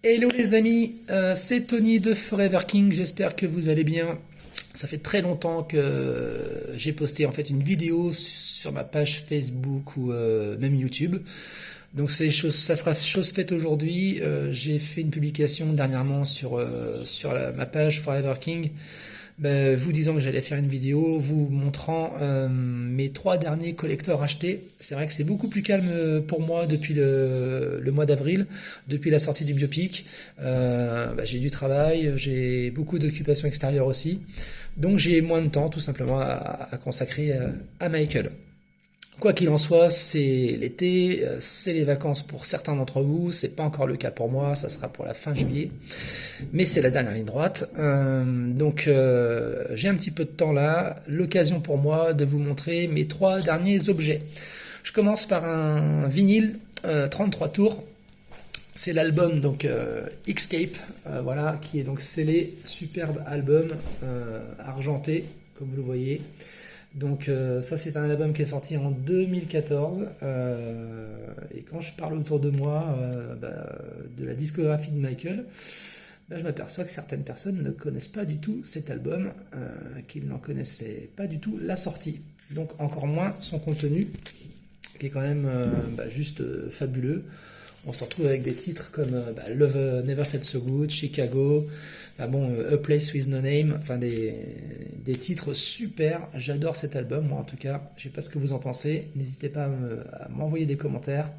Hello les amis, c'est Tony de Forever King, j'espère que vous allez bien. Ça fait très longtemps que j'ai posté en fait une vidéo sur ma page Facebook ou même YouTube. Donc ça sera chose faite aujourd'hui. J'ai fait une publication dernièrement sur ma page Forever King, vous disant que j'allais faire une vidéo, vous montrant mes 3 derniers collecteurs achetés. C'est vrai que c'est beaucoup plus calme pour moi depuis le mois d'avril, depuis la sortie du biopic. J'ai du travail, j'ai beaucoup d'occupations extérieures aussi. Donc j'ai moins de temps tout simplement à consacrer à Michael. Quoi qu'il en soit, c'est l'été, c'est les vacances pour certains d'entre vous, c'est pas encore le cas pour moi, ça sera pour la fin juillet, mais c'est la dernière ligne droite. J'ai un petit peu de temps là, l'occasion pour moi de vous montrer mes 3 derniers objets. Je commence par un vinyle 33 tours. C'est l'album donc Escape, voilà, qui est donc scellé, superbe album argenté, comme vous le voyez. Donc ça c'est un album qui est sorti en 2014 et quand je parle autour de moi de la discographie de Michael, je m'aperçois que certaines personnes ne connaissent pas du tout cet album, qu'ils n'en connaissaient pas du tout la sortie, donc encore moins son contenu qui est quand même juste fabuleux. On se retrouve avec des titres comme Love Never Felt So Good, Chicago, A Place With No Name, enfin des titres super. J'adore cet album, moi en tout cas. Je sais pas ce que vous en pensez. N'hésitez pas à m'envoyer des commentaires.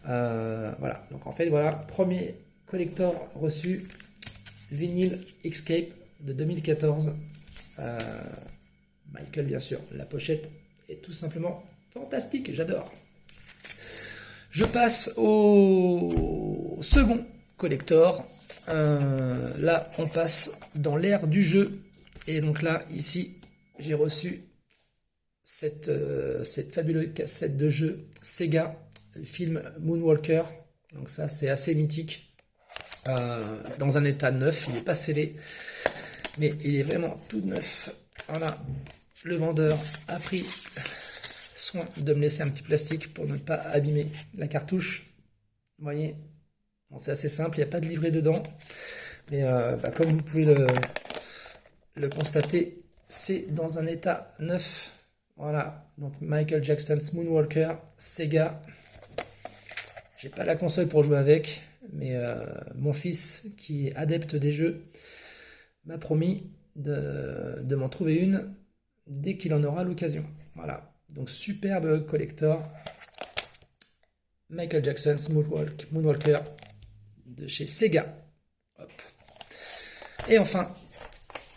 Voilà. Donc en fait voilà, premier collector reçu, vinyle Escape de 2014. Michael bien sûr. La pochette est tout simplement fantastique. J'adore. Je passe au second collector. Là, on passe dans l'ère du jeu. Et donc là, ici, j'ai reçu cette fabuleuse cassette de jeu Sega, le film Moonwalker. Donc ça, c'est assez mythique. Dans un état neuf, il n'est pas scellé, mais il est vraiment tout neuf. Voilà, le vendeur a pris soin de me laisser un petit plastique pour ne pas abîmer la cartouche. Vous voyez, bon, c'est assez simple, il n'y a pas de livret dedans, mais comme vous pouvez le constater, c'est dans un état neuf. Voilà, donc Michael Jackson's Moonwalker, Sega. J'ai pas la console pour jouer avec, mais mon fils, qui est adepte des jeux, m'a promis de m'en trouver une dès qu'il en aura l'occasion. Voilà. Donc superbe collector, Michael Jackson's Moonwalker de chez Sega. Hop. Et enfin,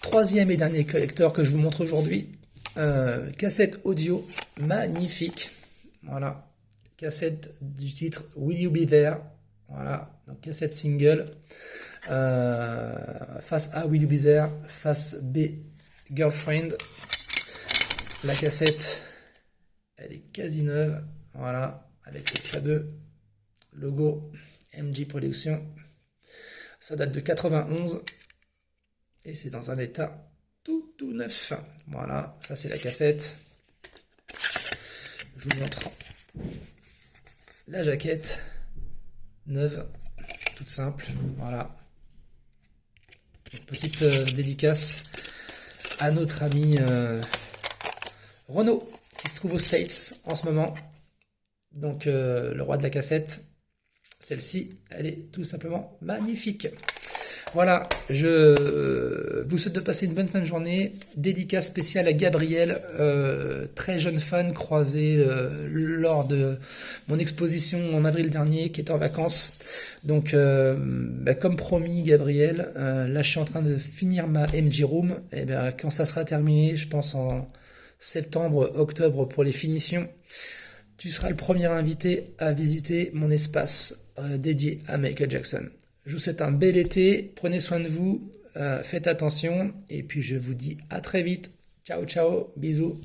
troisième et dernier collector que je vous montre aujourd'hui, cassette audio magnifique. Voilà, cassette du titre Will You Be There. Voilà, donc cassette single. Face A, Will You Be There. Face B, Girlfriend. La cassette, elle est quasi neuve, voilà, avec le fameux logo MG Production. Ça date de 91 et c'est dans un état tout neuf. Voilà, ça c'est la cassette. Je vous montre la jaquette neuve, toute simple. Voilà, une petite dédicace à notre ami Renaud, qui se trouve aux States en ce moment. Donc le roi de la cassette, celle-ci, elle est tout simplement magnifique. Voilà, je vous souhaite de passer une bonne fin de journée. Dédicace spéciale à Gabriel, très jeune fan croisé lors de mon exposition en avril dernier, qui était en vacances. Donc comme promis Gabriel, là je suis en train de finir ma MG Room. Et quand ça sera terminé, je pense en septembre, octobre pour les finitions, tu seras le premier invité à visiter mon espace dédié à Michael Jackson. Je vous souhaite un bel été, prenez soin de vous, faites attention, et puis je vous dis à très vite. Ciao, ciao, bisous.